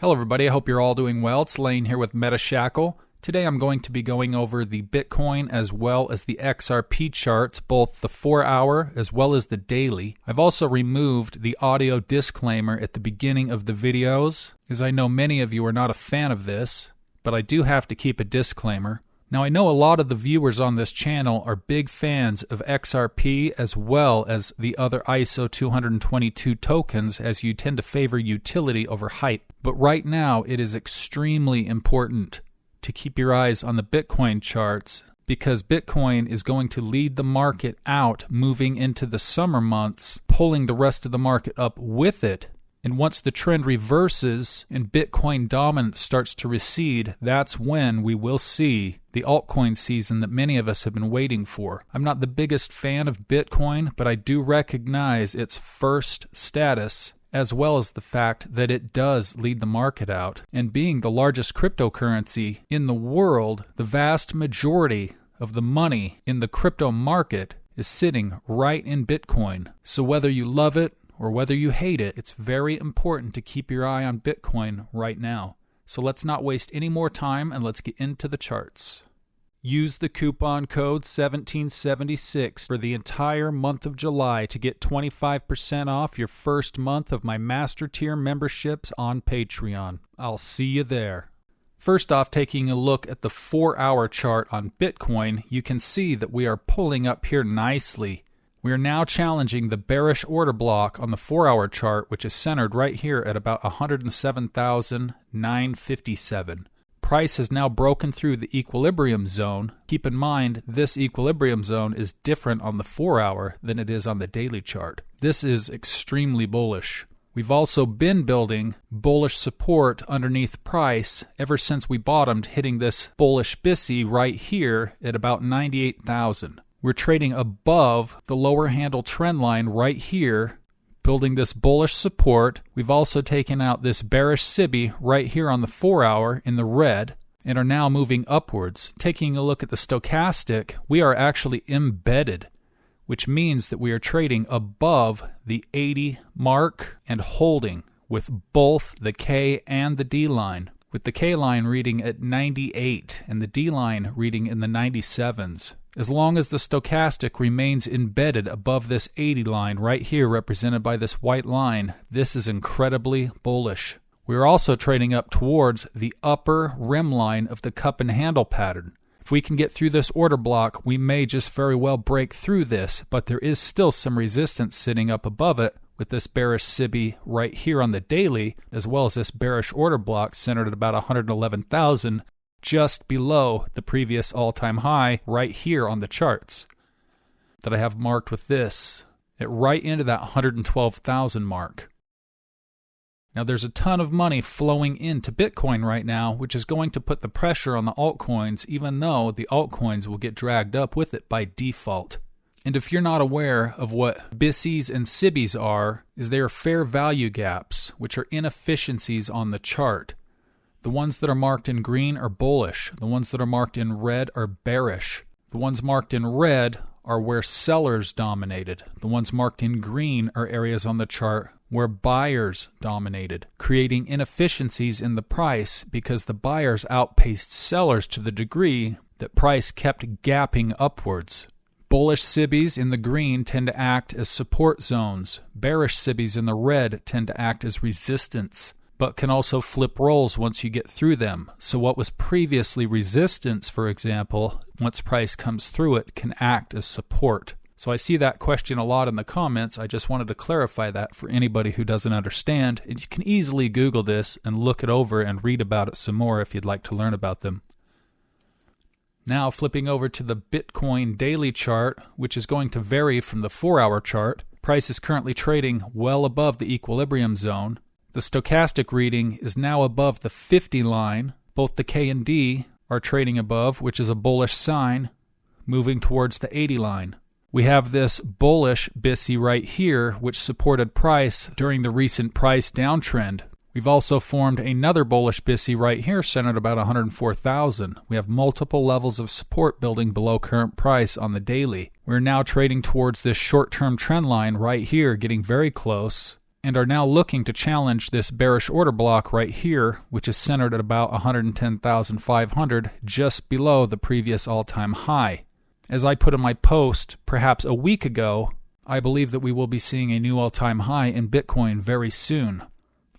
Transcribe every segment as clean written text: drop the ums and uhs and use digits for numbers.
Hello everybody, I hope you're all doing well. It's Lane here with MetaShackle. Today I'm going to be going over the Bitcoin as well as the XRP charts, both the 4-hour as well as the daily. I've also removed the audio disclaimer at the beginning of the videos, as I know many of you are not a fan of this, but I do have to keep a disclaimer. Now I know a lot of the viewers on this channel are big fans of XRP as well as the other ISO 222 tokens, as you tend to favor utility over hype. But right now it is extremely important to keep your eyes on the Bitcoin charts, because Bitcoin is going to lead the market out moving into the summer months, pulling the rest of the market up with it. And once the trend reverses and Bitcoin dominance starts to recede, that's when we will see the altcoin season that many of us have been waiting for. I'm not the biggest fan of Bitcoin, but I do recognize its first status, as well as the fact that it does lead the market out. And being the largest cryptocurrency in the world, the vast majority of the money in the crypto market is sitting right in Bitcoin. So whether you love it or whether you hate it, it's very important to keep your eye on Bitcoin right now. So let's not waste any more time and let's get into the charts. Use the coupon code 1776 for the entire month of July to get 25% off your first month of my Master Tier memberships on Patreon. I'll see you there. First off, taking a look at the 4-hour chart on Bitcoin, you can see that we are pulling up here nicely. We are now challenging the bearish order block on the 4-hour chart, which is centered right here at about 107,957. Price has now broken through the equilibrium zone. Keep in mind, this equilibrium zone is different on the 4-hour than it is on the daily chart. This is extremely bullish. We've also been building bullish support underneath price ever since we bottomed, hitting this bullish BTC right here at about 98,000. We're trading above the lower handle trend line right here, building this bullish support. We've also taken out this bearish SIBI right here on the 4-hour in the red and are now moving upwards. Taking a look at the stochastic, we are actually embedded, which means that we are trading above the 80 mark and holding with both the K and the D line, with the K line reading at 98 and the D line reading in the 97s. As long as the stochastic remains embedded above this 80 line right here represented by this white line, this is incredibly bullish. We are also trading up towards the upper rim line of the cup and handle pattern. If we can get through this order block, we may just very well break through this, but there is still some resistance sitting up above it with this bearish SIBI right here on the daily, as well as this bearish order block centered at about 111,000. Just below the previous all-time high right here on the charts that I have marked with this at right into that 112,000 mark. Now there's a ton of money flowing into Bitcoin right now, which is going to put the pressure on the altcoins, even though the altcoins will get dragged up with it by default. And if you're not aware of what BTCs and SIBIs are, they are fair value gaps, which are inefficiencies on the chart. The ones that are marked in green are bullish. The ones that are marked in red are bearish. The ones marked in red are where sellers dominated. The ones marked in green are areas on the chart where buyers dominated, creating inefficiencies in the price because the buyers outpaced sellers to the degree that price kept gapping upwards. Bullish SIBIs in the green tend to act as support zones. Bearish SIBIs in the red tend to act as resistance, but can also flip roles once you get through them. So what was previously resistance, for example, once price comes through it, can act as support. So I see that question a lot in the comments. I just wanted to clarify that for anybody who doesn't understand. And you can easily Google this and look it over and read about it some more if you'd like to learn about them. Now flipping over to the Bitcoin daily chart, which is going to vary from the 4-hour chart. Price is currently trading well above the equilibrium zone. The stochastic reading is now above the 50 line. Both the K and D are trading above, which is a bullish sign, moving towards the 80 line. We have this bullish BTC right here, which supported price during the recent price downtrend. We've also formed another bullish BTC right here, centered about 104,000. We have multiple levels of support building below current price on the daily. We're now trading towards this short-term trend line right here, getting very close. and are now looking to challenge this bearish order block right here, which is centered at about 110,500, just below the previous all-time high. As I put in my post perhaps a week ago, I believe that we will be seeing a new all-time high in Bitcoin very soon.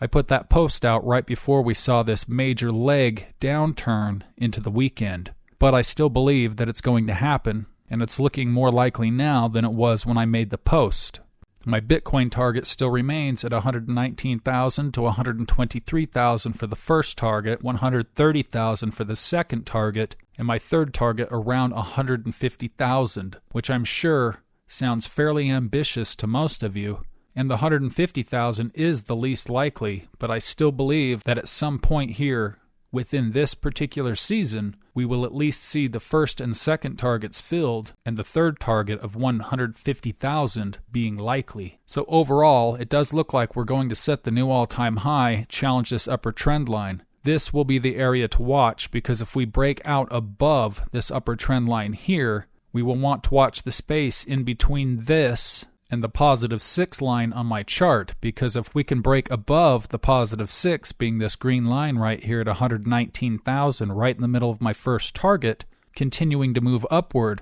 I put that post out right before we saw this major leg downturn into the weekend, but I still believe that it's going to happen, and it's looking more likely now than it was when I made the post. My Bitcoin target still remains at 119,000 to 123,000 for the first target, 130,000 for the second target, and my third target around 150,000, which I'm sure sounds fairly ambitious to most of you. And the 150,000 is the least likely, but I still believe that at some point here, within this particular season, we will at least see the first and second targets filled and the third target of 150,000 being likely. So overall, it does look like we're going to set the new all-time high, challenge this upper trend line. This will be the area to watch because if we break out above this upper trend line here, we will want to watch the space in between this and the positive 6 line on my chart, because if we can break above the positive 6, being this green line right here at 119,000, right in the middle of my first target, continuing to move upward,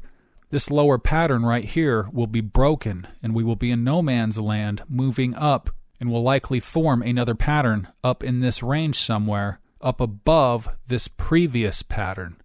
this lower pattern right here will be broken, and we will be in no man's land moving up, and will likely form another pattern up in this range somewhere, up above this previous pattern.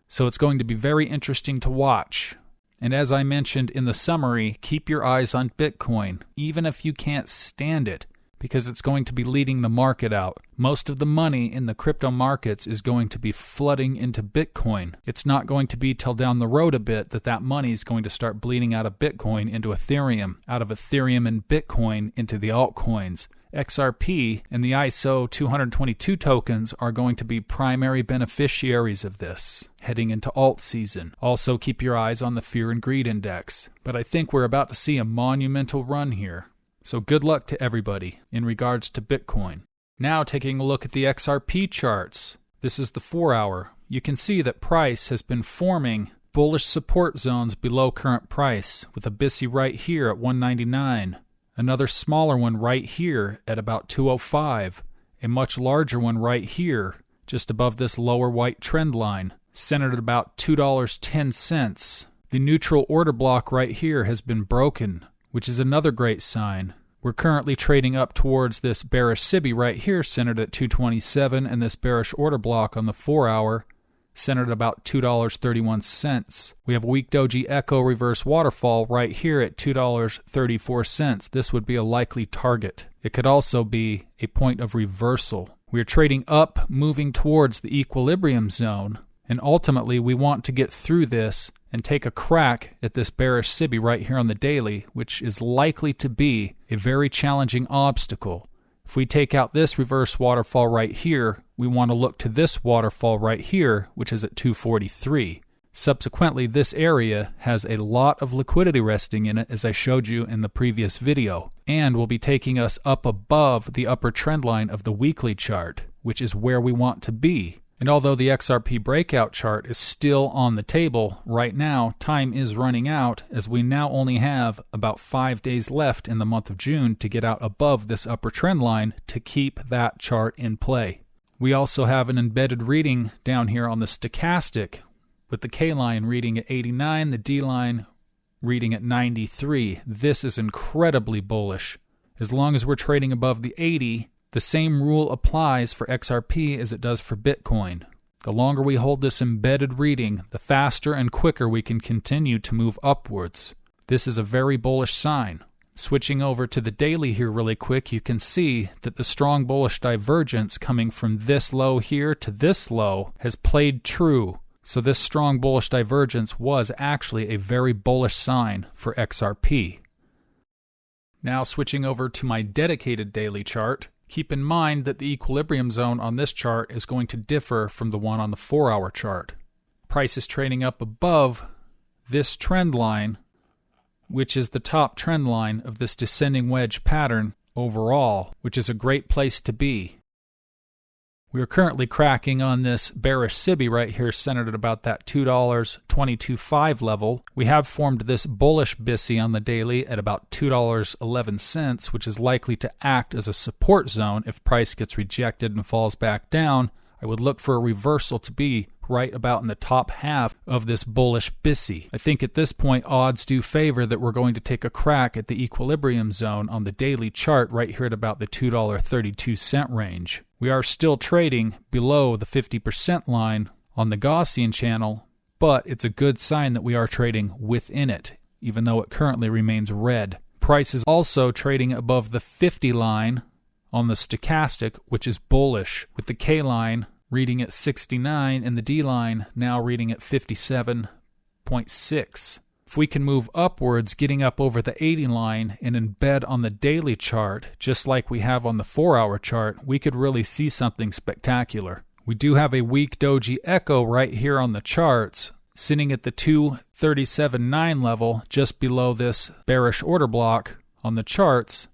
So it's going to be very interesting to watch. And as I mentioned in the summary, keep your eyes on Bitcoin, even if you can't stand it, because it's going to be leading the market out. Most of the money in the crypto markets is going to be flooding into Bitcoin. It's not going to be till down the road a bit that money is going to start bleeding out of Bitcoin into Ethereum, out of Ethereum and Bitcoin into the altcoins. XRP and the ISO 222 tokens are going to be primary beneficiaries of this, heading into alt season. Also keep your eyes on the Fear and Greed Index. But I think we're about to see a monumental run here. So good luck to everybody in regards to Bitcoin. Now taking a look at the XRP charts. This is the 4-hour. You can see that price has been forming bullish support zones below current price, with a BTC right here at 199. Another smaller one right here at about 205, a much larger one right here, just above this lower white trend line, centered at about $2.10. The neutral order block right here has been broken, which is another great sign. We're currently trading up towards this bearish SIBI right here, centered at 227, and this bearish order block on the 4-hour, centered at about $2.31. We have a weak doji echo reverse waterfall right here at $2.34. This would be a likely target. It could also be a point of reversal. We are trading up, moving towards the equilibrium zone, and ultimately we want to get through this and take a crack at this bearish SIBI right here on the daily, which is likely to be a very challenging obstacle. If we take out this reverse waterfall right here, we want to look to this waterfall right here, which is at 243. Subsequently, this area has a lot of liquidity resting in it, as I showed you in the previous video, and will be taking us up above the upper trend line of the weekly chart, which is where we want to be. And although the XRP breakout chart is still on the table, right now time is running out, as we now only have about 5 days left in the month of June to get out above this upper trend line to keep that chart in play. We also have an embedded reading down here on the stochastic, with the K line reading at 89, the D line reading at 93. This is incredibly bullish. As long as we're trading above the 80, the same rule applies for XRP as it does for Bitcoin. The longer we hold this embedded reading, the faster and quicker we can continue to move upwards. This is a very bullish sign. Switching over to the daily here really quick, you can see that the strong bullish divergence coming from this low here to this low has played true. So this strong bullish divergence was actually a very bullish sign for XRP. Now switching over to my dedicated daily chart, keep in mind that the equilibrium zone on this chart is going to differ from the one on the 4-hour chart. Price is trading up above this trend line, which is the top trend line of this descending wedge pattern overall, which is a great place to be. We are currently cracking on this bearish SIBI right here, centered at about that $2.225 level. We have formed this bullish BTC on the daily at about $2.11, which is likely to act as a support zone if price gets rejected and falls back down. I would look for a reversal to be right about in the top half of this bullish BTC. I think at this point odds do favor that we're going to take a crack at the equilibrium zone on the daily chart right here at about the $2.32 range. We are still trading below the 50% line on the Gaussian channel, but it's a good sign that we are trading within it, even though it currently remains red. Price is also trading above the 50 line on the stochastic, which is bullish, with the K line reading at 69 and the D line now reading at 57.6. If we can move upwards, getting up over the 80 line and embed on the daily chart, just like we have on the 4-hour chart, we could really see something spectacular. We do have a weak doji echo right here on the charts, sitting at the 237.9 level, just below this bearish order block on the charts.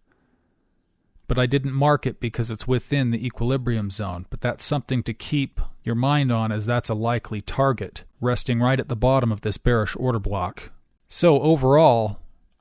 But I didn't mark it because it's within the equilibrium zone. But that's something to keep your mind on, as that's a likely target, resting right at the bottom of this bearish order block. So overall,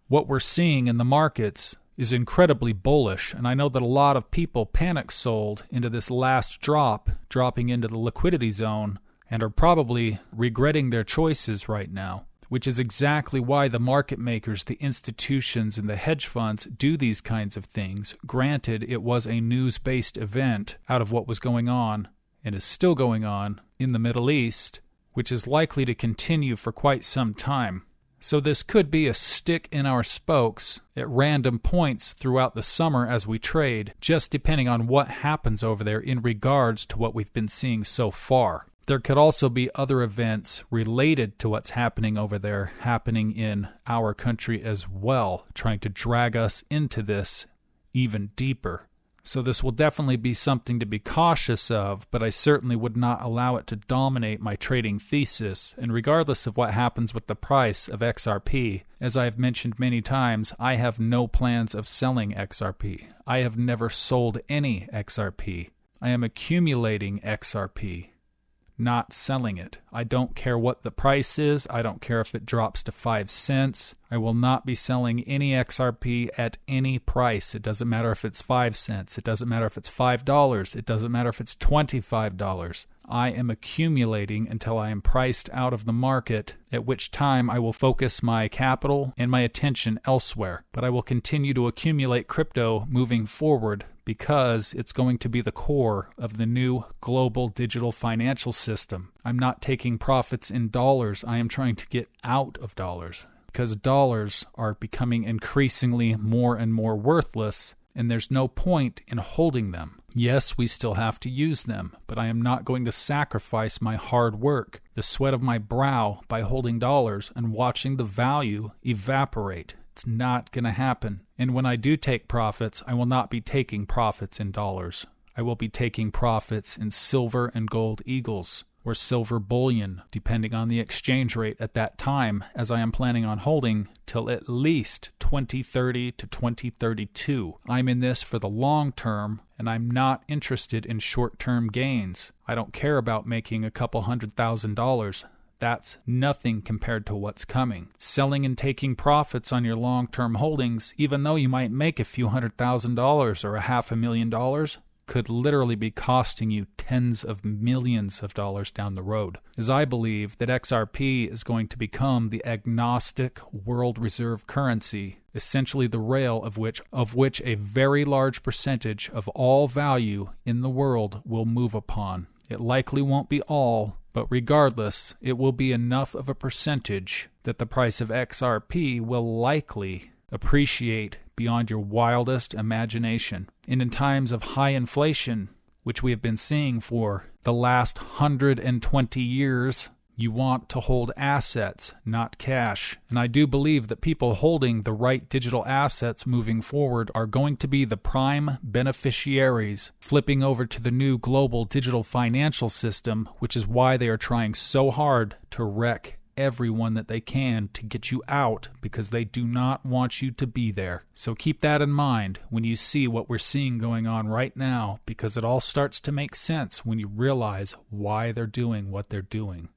what we're seeing in the markets is incredibly bullish, and I know that a lot of people panic sold into this last drop, dropping into the liquidity zone, and are probably regretting their choices right now, which is exactly why the market makers, the institutions, and the hedge funds do these kinds of things. Granted, it was a news-based event out of what was going on, and is still going on, in the Middle East, which is likely to continue for quite some time. So this could be a stick in our spokes at random points throughout the summer as we trade, just depending on what happens over there in regards to what we've been seeing so far. There could also be other events related to what's happening over there happening in our country as well, trying to drag us into this even deeper. So this will definitely be something to be cautious of, but I certainly would not allow it to dominate my trading thesis. And regardless of what happens with the price of XRP, as I have mentioned many times, I have no plans of selling XRP. I have never sold any XRP. I am accumulating XRP, not selling it. I don't care what the price is. I don't care if it drops to 5 cents. I will not be selling any XRP at any price. It doesn't matter if it's 5 cents. It doesn't matter if it's $5. It doesn't matter if it's $25. I am accumulating until I am priced out of the market, at which time I will focus my capital and my attention elsewhere. But I will continue to accumulate crypto moving forward, because it's going to be the core of the new global digital financial system. I'm not taking profits in dollars. I am trying to get out of dollars, because dollars are becoming increasingly more and more worthless, and there's no point in holding them. Yes, we still have to use them, but I am not going to sacrifice my hard work, the sweat of my brow, by holding dollars and watching the value evaporate. It's not going to happen. And when I do take profits, I will not be taking profits in dollars. I will be taking profits in silver and gold eagles, or silver bullion, depending on the exchange rate at that time, as I am planning on holding till at least 2030 to 2032. I'm in this for the long term, and I'm not interested in short-term gains. I don't care about making a couple $100,000. That's nothing compared to what's coming. Selling and taking profits on your long-term holdings, even though you might make a few $100,000 or $500,000, could literally be costing you tens of millions of dollars down the road. As I believe that XRP is going to become the agnostic world reserve currency, essentially the rail of which a very large percentage of all value in the world will move upon. It likely won't be all, but regardless, it will be enough of a percentage that the price of XRP will likely appreciate beyond your wildest imagination. And in times of high inflation, which we have been seeing for the last 120 years, you want to hold assets, not cash. And I do believe that people holding the right digital assets moving forward are going to be the prime beneficiaries flipping over to the new global digital financial system, which is why they are trying so hard to wreck everyone that they can to get you out because they do not want you to be there. So keep that in mind when you see what we're seeing going on right now, because it all starts to make sense when you realize why they're doing what they're doing.